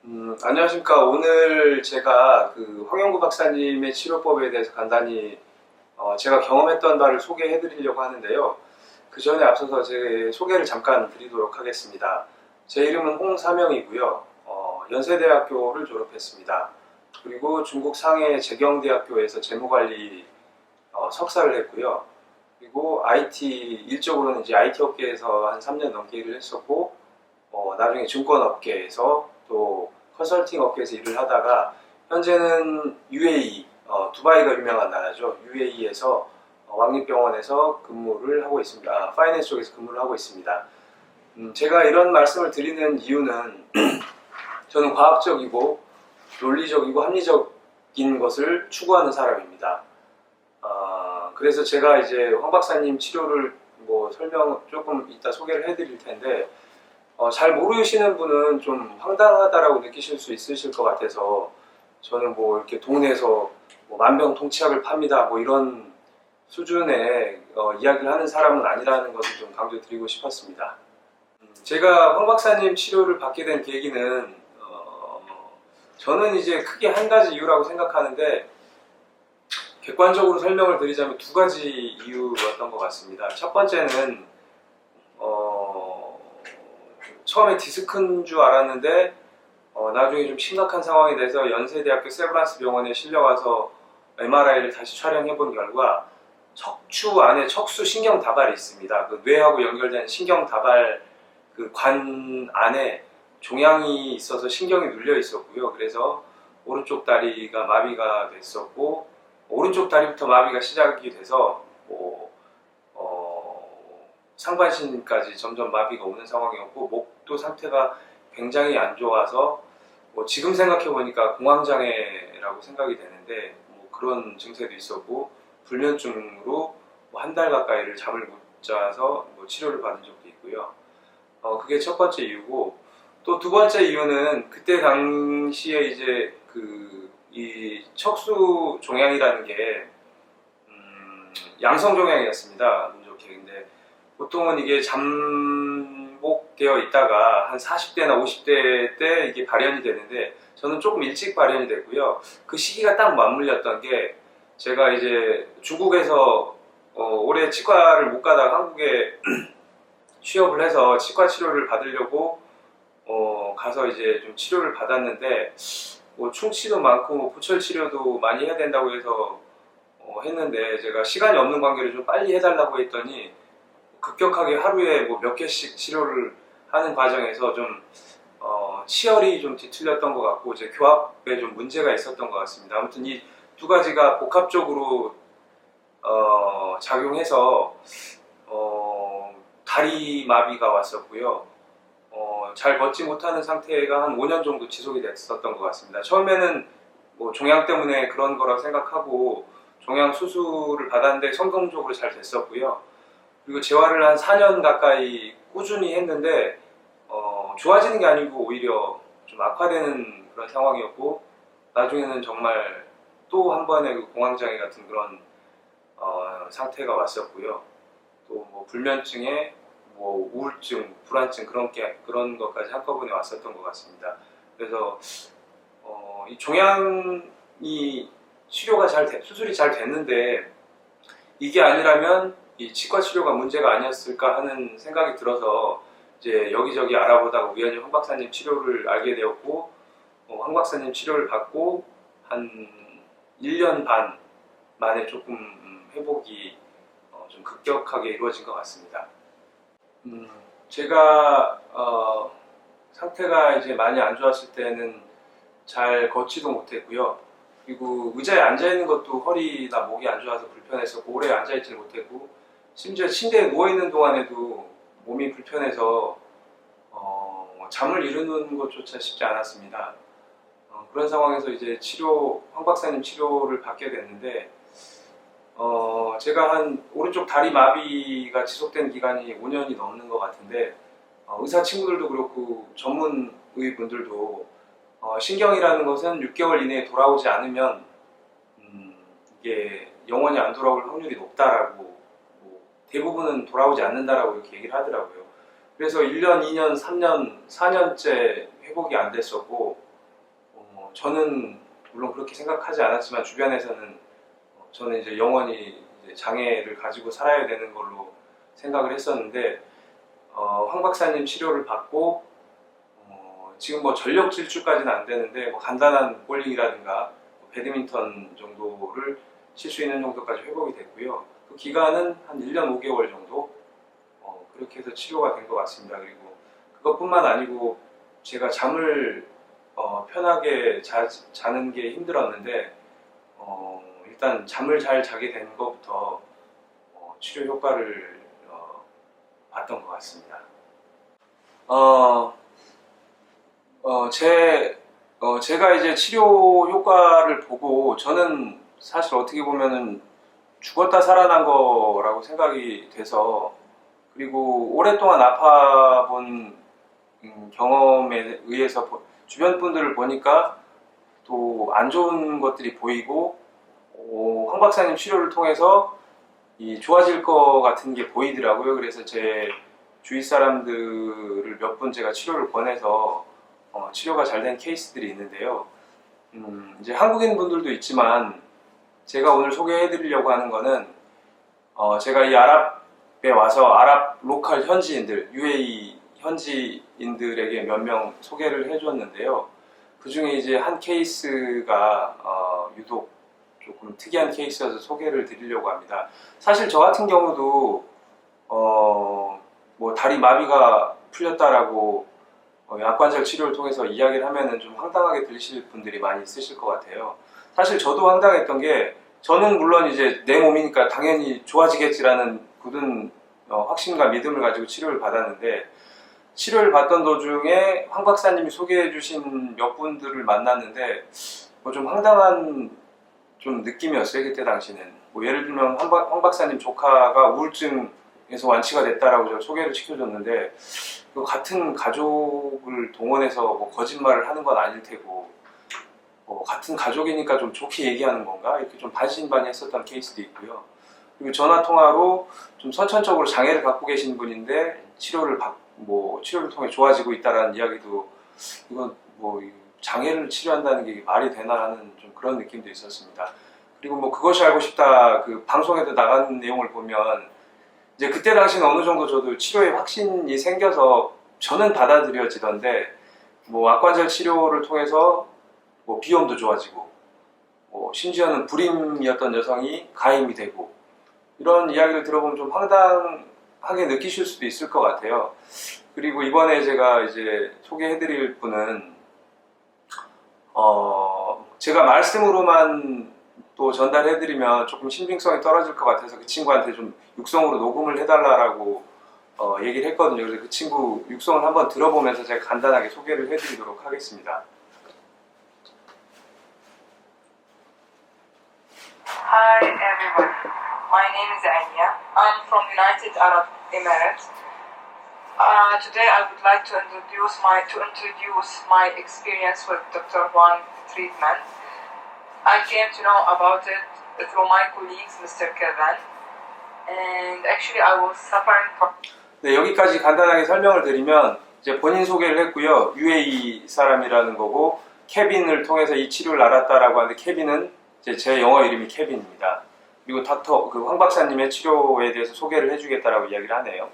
안녕하십니까. 오늘 제가 그 황영구 박사님의 치료법에 대해서 간단히 제가 경험했던 바를 소개해 드리려고 하는데요. 그 전에 앞서서 제 소개를 잠깐 드리도록 하겠습니다. 제 이름은 홍사명이고요. 연세대학교를 졸업했습니다. 그리고 중국 상해 재경대학교에서 재무관리 석사를 했고요. 그리고 일적으로는 이제 IT 업계에서 한 3년 넘게 일을 했었고, 나중에 증권업계에서 또 컨설팅 업계에서 일을 하다가 현재는 UAE, 두바이가 유명한 나라죠. UAE에서 왕립병원에서 근무를 하고 있습니다. 파이낸스 쪽에서 근무를 하고 있습니다. 제가 이런 말씀을 드리는 이유는 저는 과학적이고 논리적이고 합리적인 것을 추구하는 사람입니다. 그래서 제가 이제 황 박사님 치료를 설명 조금 이따 소개를 해드릴 텐데, 잘 모르시는 분은 좀 황당하다라고 느끼실 수 있으실 것 같아서, 저는 이렇게 동네에서 만병통치약을 팝니다 이런 수준의 이야기를 하는 사람은 아니라는 것을 좀 강조드리고 싶었습니다. 제가 황 박사님 치료를 받게 된 계기는 저는 이제 크게 한 가지 이유라고 생각하는데, 객관적으로 설명을 드리자면 두 가지 이유였던 것 같습니다. 첫 번째는 처음에 디스크인 줄 알았는데 나중에 좀 심각한 상황이 돼서 연세대학교 세브란스 병원에 실려가서 MRI를 다시 촬영해 본 결과 척추 안에 척수 신경 다발이 있습니다. 그 뇌하고 연결된 신경 다발 그 관 안에 종양이 있어서 신경이 눌려 있었고요. 그래서 오른쪽 다리가 마비가 됐었고, 오른쪽 다리부터 마비가 시작이 돼서 상반신까지 점점 마비가 오는 상황이었고, 목도 상태가 굉장히 안 좋아서 지금 생각해 보니까 공황장애라고 생각이 되는데, 그런 증세도 있었고, 불면증으로 한 달 가까이를 잠을 못 자서 치료를 받은 적도 있고요. 그게 첫 번째 이유고, 또 두 번째 이유는 그때 당시에 이제 이 척수 종양이라는 게 양성 종양이었습니다. 운 좋게. 근데 보통은 이게 잠복되어 있다가 한 40대나 50대 때 이게 발현이 되는데, 저는 조금 일찍 발현이 됐고요. 그 시기가 딱 맞물렸던 게, 제가 이제 중국에서 오래 치과를 못 가다가 한국에 취업을 해서 치과 치료를 받으려고 가서 이제 좀 치료를 받았는데, 충치도 많고 보철 치료도 많이 해야 된다고 해서 했는데, 제가 시간이 없는 관계로 좀 빨리 해달라고 했더니 급격하게 하루에 몇 개씩 치료를 하는 과정에서 좀 치열이 좀 뒤틀렸던 것 같고, 제 교합에 좀 문제가 있었던 것 같습니다. 아무튼 이 두 가지가 복합적으로 작용해서 다리 마비가 왔었고요. 잘 걷지 못하는 상태가 한 5년 정도 지속이 됐었던 것 같습니다. 처음에는 종양 때문에 그런 거라고 생각하고 종양 수술을 받았는데 성공적으로 잘 됐었고요. 그리고 재활을 한 4년 가까이 꾸준히 했는데 좋아지는 게 아니고 오히려 좀 악화되는 그런 상황이었고, 나중에는 정말 또 한 번의 공황장애 같은 그런 상태가 왔었고요. 또 불면증에 우울증, 불안증 그런 것까지 한꺼번에 왔었던 것 같습니다. 그래서 이 종양이 수술이 잘 됐는데, 이게 아니라면 이 치과 치료가 문제가 아니었을까 하는 생각이 들어서 이제 여기저기 알아보다가 우연히 황 박사님 치료를 알게 되었고, 황 박사님 치료를 받고 한 1년 반 만에 조금 회복이 좀 급격하게 이루어진 것 같습니다. 제가 상태가 이제 많이 안 좋았을 때는 잘 걷지도 못했고요. 그리고 의자에 앉아 있는 것도 허리나 목이 안 좋아서 불편했었고, 오래 앉아 있지 못했고, 심지어 침대에 누워 있는 동안에도 몸이 불편해서 잠을 이루는 것조차 쉽지 않았습니다. 그런 상황에서 이제 황 박사님 치료를 받게 됐는데, 제가 한 오른쪽 다리 마비가 지속된 기간이 5년이 넘는 것 같은데, 의사 친구들도 그렇고 전문의 분들도 신경이라는 것은 6개월 이내에 돌아오지 않으면 이게 영원히 안 돌아올 확률이 높다라고, 대부분은 돌아오지 않는다라고 이렇게 얘기를 하더라고요. 그래서 1년, 2년, 3년, 4년째 회복이 안 됐었고, 저는 물론 그렇게 생각하지 않았지만 주변에서는 저는 이제 영원히 이제 장애를 가지고 살아야 되는 걸로 생각을 했었는데 황 박사님 치료를 받고 지금 뭐 전력 질주까지는 안 되는데 뭐 간단한 볼링이라든가 배드민턴 정도를 칠 수 있는 정도까지 회복이 됐고요. 그 기간은 한 1년 5개월 정도 그렇게 해서 치료가 된 것 같습니다. 그리고 그것뿐만 아니고 제가 잠을 편하게 자는 게 힘들었는데 일단 잠을 잘 자게 된 것부터 치료 효과를 봤던 것 같습니다. 제가 이제 치료 효과를 보고 저는 사실 어떻게 보면은 죽었다 살아난 거라고 생각이 돼서, 그리고 오랫동안 아파본 경험에 의해서 주변 분들을 보니까 또 안 좋은 것들이 보이고 황 박사님 치료를 통해서 좋아질 것 같은 게 보이더라고요. 그래서 제 주위 사람들을 몇 분 제가 치료를 권해서 치료가 잘 된 케이스들이 있는데요. 이제 한국인 분들도 있지만 제가 오늘 소개해 드리려고 하는 거는 제가 이 아랍에 와서 아랍 로컬 현지인들, UAE 현지인들에게 몇 명 소개를 해줬는데요. 그 중에 이제 한 케이스가 유독 조금 특이한 케이스여서 소개를 드리려고 합니다. 사실 저 같은 경우도 뭐 다리 마비가 풀렸다라고 약관절 치료를 통해서 이야기를 하면은 좀 황당하게 들리실 분들이 많이 있으실 것 같아요. 사실 저도 황당했던 게, 저는 물론 이제 내 몸이니까 당연히 좋아지겠지라는 굳은 확신과 믿음을 가지고 치료를 받았는데, 치료를 받던 도중에 황 박사님이 소개해 주신 몇 분들을 만났는데 뭐 좀 황당한 좀 느낌이었어요. 그때 당시는 뭐 예를 들면 황 박사님 조카가 우울증에서 완치가 됐다라고 제가 소개를 시켜줬는데, 같은 가족을 동원해서 뭐 거짓말을 하는 건 아닐 테고 같은 가족이니까 좀 좋게 얘기하는 건가, 이렇게 좀 반신반의했었던 케이스도 있고요. 그리고 전화 통화로 좀 선천적으로 장애를 갖고 계신 분인데 치료를 통해 좋아지고 있다라는 이야기도, 이건 뭐 장애를 치료한다는 게 말이 되나 하는 좀 그런 느낌도 있었습니다. 그리고 뭐 그것이 알고 싶다 그 방송에도 나간 내용을 보면 이제 그때 당시는 어느 정도 저도 치료에 확신이 생겨서 저는 받아들여지던데, 뭐 악관절 치료를 통해서 뭐 비염도 좋아지고 심지어는 불임이었던 여성이 가임이 되고, 이런 이야기를 들어보면 좀 황당하게 느끼실 수도 있을 것 같아요. 그리고 이번에 제가 이제 소개해드릴 분은 제가 말씀으로만 또 전달해드리면 조금 신빙성이 떨어질 것 같아서 그 친구한테 좀 육성으로 녹음을 해달라고 얘기를 했거든요. 그래서 그 친구 육성을 한번 들어보면서 제가 간단하게 소개를 해드리도록 하겠습니다. Hi everyone, my name is Anya. I'm from United Arab Emirates. Today I would like to introduce my experience with Dr. Huang treatment. I came to know about it through my colleagues, Mr. Kevin, and actually I was suffering from. 네, 여기까지 간단하게 설명을 드리면 이제 본인 소개를 했고요. UAE 사람이라는 거고, 케빈을 통해서 이 치료를 알았다라고 하는데, 케빈은 이제 제 영어 이름이 케빈입니다. 그리고 황 박사님의 치료에 대해서 소개를 해주겠다라고 이야기를 하네요.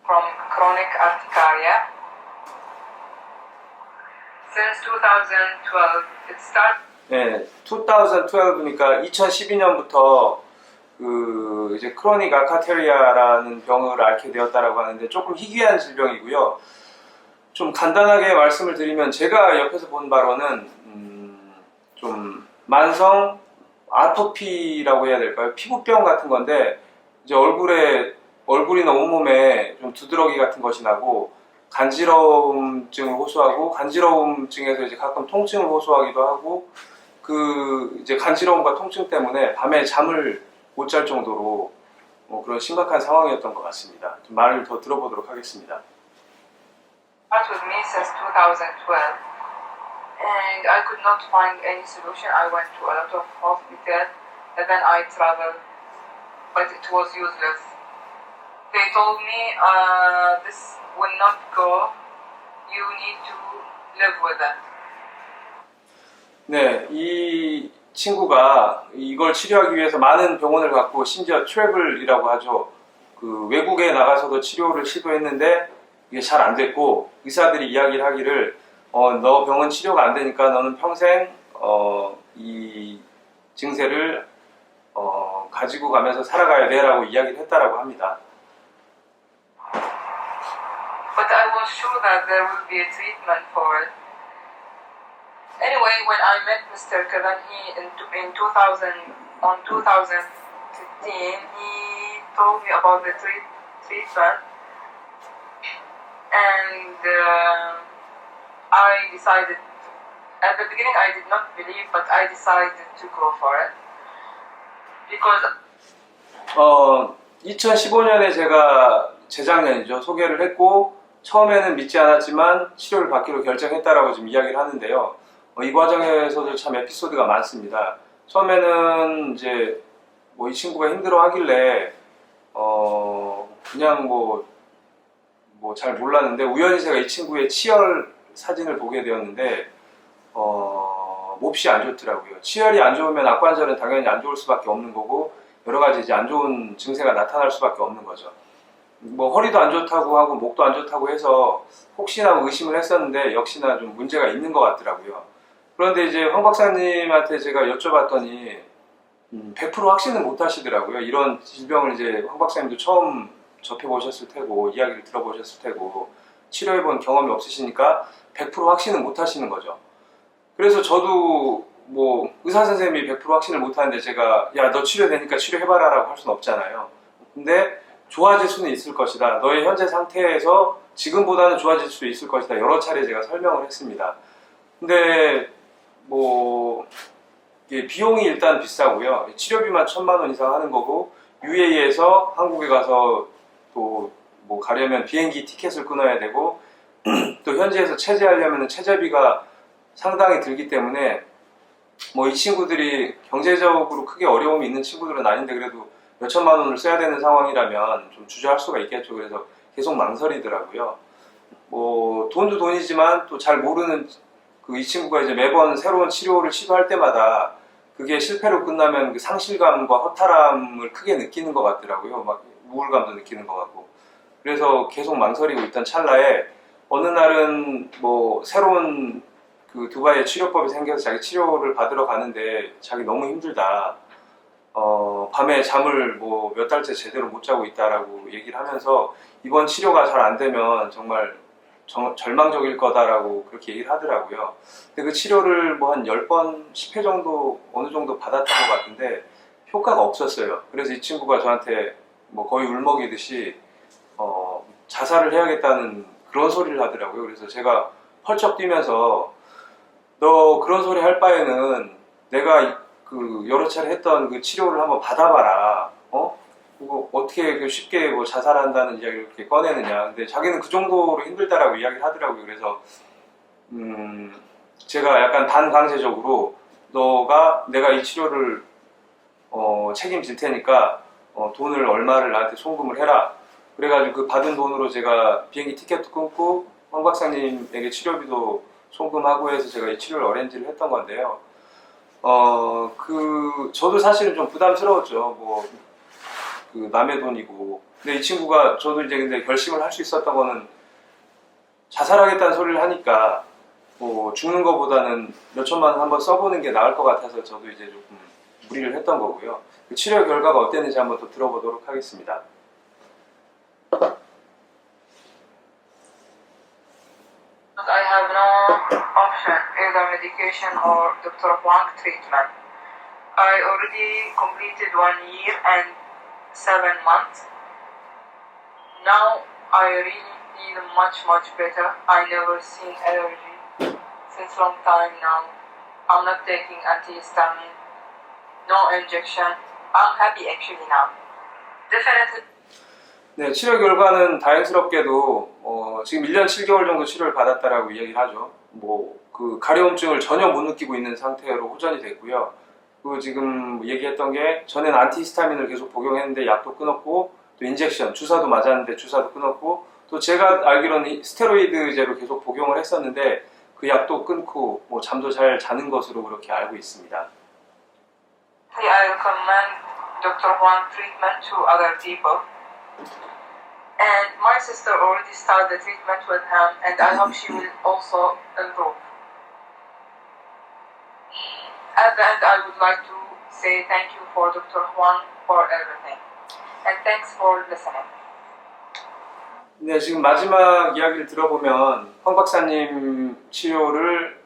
From chronic urticaria. Since 2012, it started. 네, 2012니까 2012년부터 이제 크로닉 아카테리아라는 병을 앓게 되었다라고 하는데, 조금 희귀한 질병이고요. 좀 간단하게 말씀을 드리면 제가 옆에서 본 바로는 좀 만성 아토피라고 해야 될까요? 피부병 같은 건데, 이제 얼굴이나 온몸에 좀 두드러기 같은 것이 나고 간지러움증을 호소하고, 간지러움증에서 이제 가끔 통증을 호소하기도 하고, 이제 간지러움과 통증 때문에 밤에 잠을 못 잘 정도로 그런 심각한 상황이었던 것 같습니다. 좀 말을 더 들어보도록 하겠습니다. Start with me since 2012, and I could not find any solution. I went to a lot of hospitals, and then I traveled, but it was useless. They told me this will not go. You need to live with it. 네, 이 친구가 이걸 치료하기 위해서 많은 병원을 갔고 심지어 트래블이라고 하죠. 그 외국에 나가서도 치료를 시도했는데 이게 잘 안 됐고 의사들이 이야기를 하기를 너 병은 치료가 안 되니까 너는 평생 이 증세를 가지고 가면서 살아가야 돼라고 이야기를 했다라고 합니다. But I was sure that there would be a treatment for it. Anyway, when I met Mr. Kavanhi in 2000, on 2015, he told me about the treatment, and I decided, at the beginning I did not believe, but I decided to go for it. Because 2015년에 제가 재작년이죠. 소개를 했고 처음에는 믿지 않았지만 치료를 받기로 결정했다라고 지금 이야기를 하는데요. 이 과정에서도 참 에피소드가 많습니다. 처음에는 이제 이 친구가 힘들어 하길래 그냥 잘 몰랐는데 우연히 제가 이 친구의 치열 사진을 보게 되었는데 몹시 안 좋더라고요. 치열이 안 좋으면 악관절은 당연히 안 좋을 수밖에 없는 거고 여러 가지 이제 안 좋은 증세가 나타날 수밖에 없는 거죠. 허리도 안 좋다고 하고 목도 안 좋다고 해서 혹시나 의심을 했었는데 역시나 좀 문제가 있는 것 같더라고요. 그런데 이제 황 박사님한테 제가 여쭤봤더니 100% 확신은 못 하시더라고요. 이런 질병을 이제 황 박사님도 처음 접해보셨을 테고 이야기를 들어보셨을 테고 치료해본 경험이 없으시니까 100% 확신은 못 하시는 거죠. 그래서 저도 의사 선생님이 100% 확신을 못 하는데 제가 야 너 치료되니까 치료해봐라 라고 할 수는 없잖아요. 근데 좋아질 수는 있을 것이다. 너의 현재 상태에서 지금보다는 좋아질 수 있을 것이다. 여러 차례 제가 설명을 했습니다. 근데 이게 비용이 일단 비싸고요. 치료비만 1,000만 원 이상 하는 거고 UAE에서 한국에 가서 또 가려면 비행기 티켓을 끊어야 되고 또 현지에서 체재하려면 체재비가 상당히 들기 때문에 이 친구들이 경제적으로 크게 어려움이 있는 친구들은 아닌데 그래도 몇천만 원을 써야 되는 상황이라면 좀 주저할 수가 있겠죠. 그래서 계속 망설이더라고요. 돈도 돈이지만 또 잘 모르는 이 친구가 이제 매번 새로운 치료를 시도할 때마다 그게 실패로 끝나면 그 상실감과 허탈함을 크게 느끼는 것 같더라고요. 막 우울감도 느끼는 것 같고. 그래서 계속 망설이고 있던 찰나에 어느 날은 새로운 그 두바이에 치료법이 생겨서 자기 치료를 받으러 가는데 자기 너무 힘들다. 밤에 잠을 몇 달째 제대로 못 자고 있다라고 얘기를 하면서 이번 치료가 잘 안 되면 정말 절망적일 거다라고 그렇게 얘기를 하더라고요. 근데 그 치료를 한 10번, 10회 정도 어느 정도 받았던 것 같은데 효과가 없었어요. 그래서 이 친구가 저한테 거의 울먹이듯이 자살을 해야겠다는 그런 소리를 하더라고요. 그래서 제가 펄쩍 뛰면서 너 그런 소리 할 바에는 내가 여러 차례 했던 그 치료를 한번 받아봐라. 어떻게 쉽게 자살한다는 이야기를 그렇게 꺼내느냐. 근데 자기는 그 정도로 힘들다라고 이야기를 하더라고요. 그래서 제가 약간 반강제적으로 내가 이 치료를 책임질 테니까 돈을 얼마를 나한테 송금을 해라. 그래가지고 그 받은 돈으로 제가 비행기 티켓도 끊고 황 박사님에게 치료비도 송금하고 해서 제가 이 치료를 어레인지를 했던 건데요. 저도 사실은 좀 부담스러웠죠. 남의 돈이고. 근데 이 친구가 저도 이제 근데 결심을 할 수 있었던 거는 자살하겠다는 소리를 하니까 죽는 것보다는 몇천만 원 한번 써보는 게 나을 것 같아서 저도 이제 조금 무리를 했던 거고요. 그 치료 결과가 어땠는지 한번 더 들어보도록 하겠습니다. I have no option, either medication or Dr. Huang treatment. I already completed 1 year and 7 months. Now I really feel much better. I never seen allergy since long time now. I'm not taking antihistamine, no injection. I'm happy actually now. Definitely. 네, 치료 결과는 다행스럽게도 지금 1년 7개월 정도 치료를 받았다라고 이야기를 하죠. 그 가려움증을 전혀 못 느끼고 있는 상태로 호전이 됐고요. 지금 얘기했던 게 전에는 안티히스타민을 계속 복용했는데 약도 끊었고 또 인젝션, 주사도 맞았는데 주사도 끊었고 또 제가 알기로는 스테로이드제로 계속 복용을 했었는데 그 약도 끊고 뭐 잠도 잘 자는 것으로 그렇게 알고 있습니다. I recommend Dr. Huang treatment to other people. And my sister already started the treatment with him, and I hope she will also improve. At the end, I would like to say thank you for Dr. Huang for everything. And thanks for listening. 네, 지금 마지막 이야기를 들어보면 황 박사님 치료를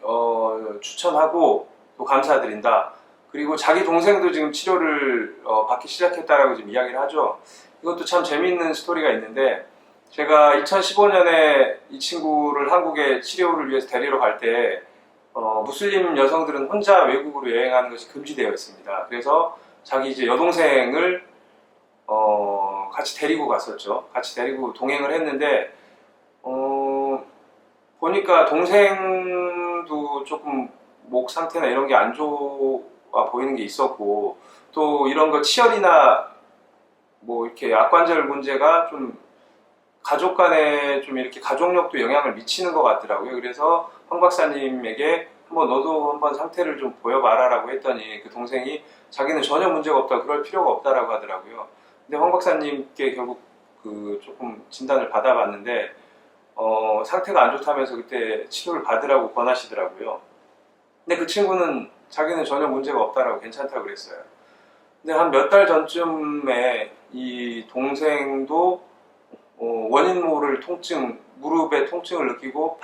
추천하고 또 감사드린다. 그리고 자기 동생도 지금 치료를 받기 시작했다라고 지금 이야기를 하죠. 이것도 참 재미있는 스토리가 있는데, 제가 2015년에 이 친구를 한국에 치료를 위해서 데리러 갈 때 무슬림 여성들은 혼자 외국으로 여행하는 것이 금지되어 있습니다. 그래서 자기 이제 여동생을 같이 데리고 갔었죠. 같이 데리고 동행을 했는데 보니까 동생도 조금 목 상태나 이런 게 안 좋아 보이는 게 있었고, 또 이런 거 치열이나 뭐 이렇게 악관절 문제가 좀 가족 간에 좀 이렇게 가족력도 영향을 미치는 것 같더라고요. 그래서 황 박사님에게 너도 한번 상태를 좀 보여봐라라고 했더니 그 동생이 자기는 전혀 문제가 없다, 그럴 필요가 없다라고 하더라고요. 근데 황 박사님께 결국 조금 진단을 받아봤는데 상태가 안 좋다면서 그때 치료를 받으라고 권하시더라고요. 근데 그 친구는 자기는 전혀 문제가 없다라고 괜찮다고 그랬어요. 근데 한 몇 달 전쯤에 이 동생도 원인 모를 통증, 무릎에 통증을 느끼고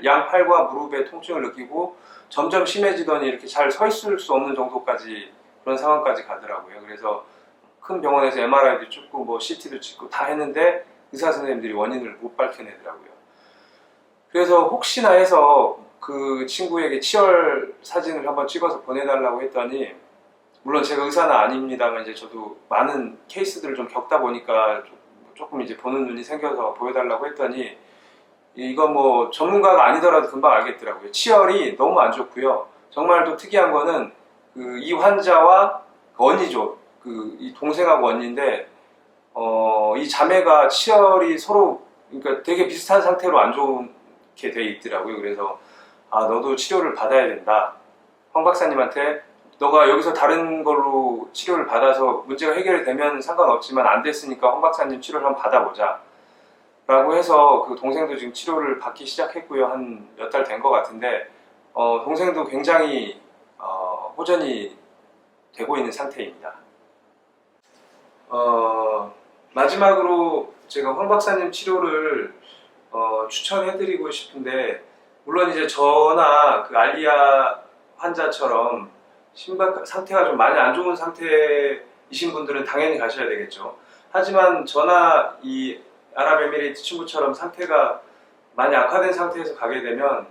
양팔과 무릎에 통증을 느끼고 점점 심해지더니 이렇게 잘 서 있을 수 없는 정도까지, 그런 상황까지 가더라고요. 그래서 큰 병원에서 MRI도 찍고 뭐 CT도 찍고 다 했는데 의사 선생님들이 원인을 못 밝혀내더라고요. 그래서 혹시나 해서 그 친구에게 치열 사진을 한번 찍어서 보내달라고 했더니, 물론 제가 의사는 아닙니다만 이제 저도 많은 케이스들을 좀 겪다 보니까 조금 이제 보는 눈이 생겨서 보여달라고 했더니, 이거 뭐 전문가가 아니더라도 금방 알겠더라고요. 치열이 너무 안 좋고요. 정말 또 특이한 거는 이 환자와 언니죠. 이 동생하고 언니인데 이 자매가 치열이 서로, 그러니까 되게 비슷한 상태로 안 좋게 돼 있더라고요. 그래서 너도 치료를 받아야 된다. 황 박사님한테 너가 여기서 다른 걸로 치료를 받아서 문제가 해결이 되면 상관없지만 안 됐으니까 황 박사님 치료를 한번 받아보자 라고 해서 그 동생도 지금 치료를 받기 시작했고요. 한 몇 달 된 것 같은데 동생도 굉장히 호전이 되고 있는 상태입니다. 마지막으로 제가 황 박사님 치료를 추천해드리고 싶은데, 물론 이제 저나 그 알리아 환자처럼 상태가 좀 많이 안 좋은 상태이신 분들은 당연히 가셔야 되겠죠. 하지만 저나 이 아랍에미레이트 친구처럼 상태가 많이 악화된 상태에서 가게 되면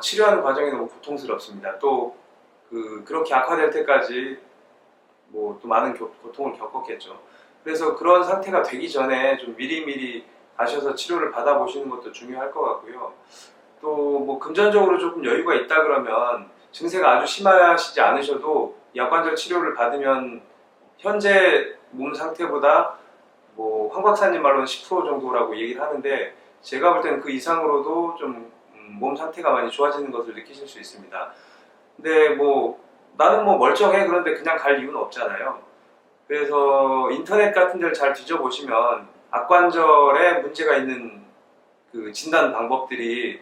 치료하는 과정이 너무 고통스럽습니다. 또 그렇게 악화될 때까지 뭐 또 많은 고통을 겪었겠죠. 그래서 그런 상태가 되기 전에 좀 미리미리 가셔서 치료를 받아보시는 것도 중요할 것 같고요. 또 뭐 금전적으로 조금 여유가 있다 그러면 증세가 아주 심하시지 않으셔도 약관절 치료를 받으면 현재 몸 상태보다 뭐 황 박사님 말로는 10% 정도라고 얘기를 하는데, 제가 볼 때는 그 이상으로도 좀 몸 상태가 많이 좋아지는 것을 느끼실 수 있습니다. 근데 뭐 나는 뭐 멀쩡해, 그런데 그냥 갈 이유는 없잖아요. 그래서 인터넷 같은 데를 잘 뒤져보시면 악관절에 문제가 있는 그 진단 방법들이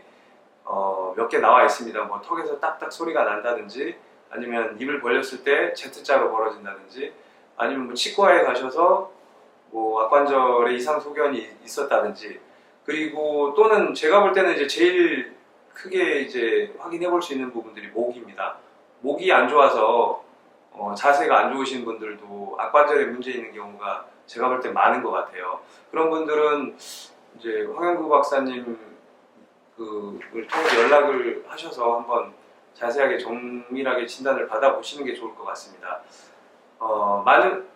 몇 개 나와 있습니다. 뭐 턱에서 딱딱 소리가 난다든지, 아니면 입을 벌렸을 때 Z자로 벌어진다든지, 아니면 뭐 치과에 가셔서 뭐 악관절에 이상 소견이 있었다든지, 그리고 또는 제가 볼 때는 이제 제일 크게 이제 확인해 볼 수 있는 부분들이 목입니다. 목이 안 좋아서 자세가 안 좋으신 분들도 악관절에 문제 있는 경우가 제가 볼 때 많은 것 같아요. 그런 분들은 이제 황영구 박사님 을 통해서 연락을 하셔서 한번 자세하게 정밀하게 진단을 받아보시는 게 좋을 것 같습니다.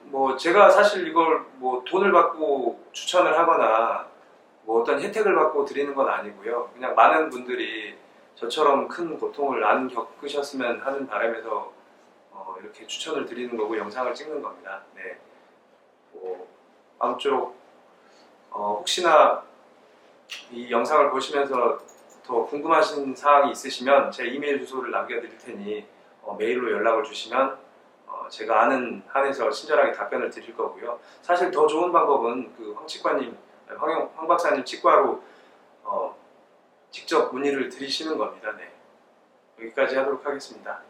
뭐 제가 사실 이걸 뭐 돈을 받고 추천을 하거나 뭐 어떤 혜택을 받고 드리는 건 아니고요. 그냥 많은 분들이 저처럼 큰 고통을 안 겪으셨으면 하는 바람에서 이렇게 추천을 드리는 거고 영상을 찍는 겁니다. 네. 아무쪼록 혹시나 이 영상을 보시면서 더 궁금하신 사항이 있으시면 제 이메일 주소를 남겨드릴 테니 메일로 연락을 주시면 제가 아는 한에서 친절하게 답변을 드릴 거고요. 사실 더 좋은 방법은 그 황 박사님 치과로 직접 문의를 드리시는 겁니다. 네. 여기까지 하도록 하겠습니다.